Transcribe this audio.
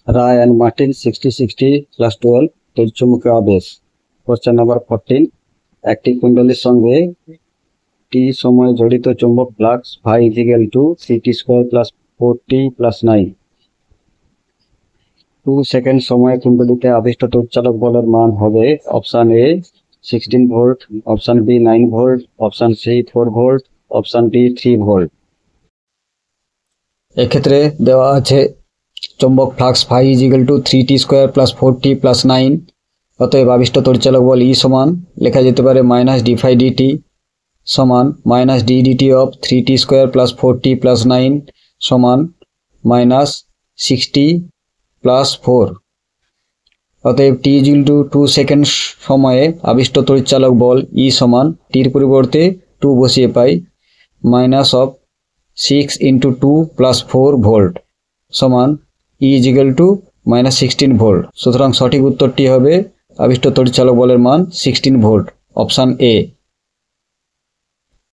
Ray and Martin 60/60 + 12 তড়িৎচুম্বকীয় আবেশ। Question number 14, একটি কুণ্ডলীর সঙ্গে t সময়ে জড়িত চুম্বক flux phi = 3t² + 4t + 9। 2 second সময়ে কুণ্ডলীতে আবিষ্ট তড়িৎচালক বলের মান হবে option A 16 volt, option B 9 volt, option C 4 volt, option D 3 volt. এক্ষেত্রে দেওয়া আছে চুম্বক ফ্লাক্স phi = 3t² + 4t + 9। অতএব আবিষ্ট তড়িৎচালক বল E সমান লেখা যেতে পারে -d∅dt সমান -d/dt of 3t² + 4t + 9 সমান -60 + 4। অতএব t = 2 সেকেন্ড সময়ে আবিষ্ট তড়িৎচালক বল E সমান টির পরিবর্তে 2 বসিয়ে পাই -6 × 2 + 4 ভোল্ট সমান E = -16 ভোল্ট। সুতরাং সঠিক উত্তরটি হবে আবিষ্ট তড়িৎচালক বলের মান 16 ভোল্ট, অপশান এ।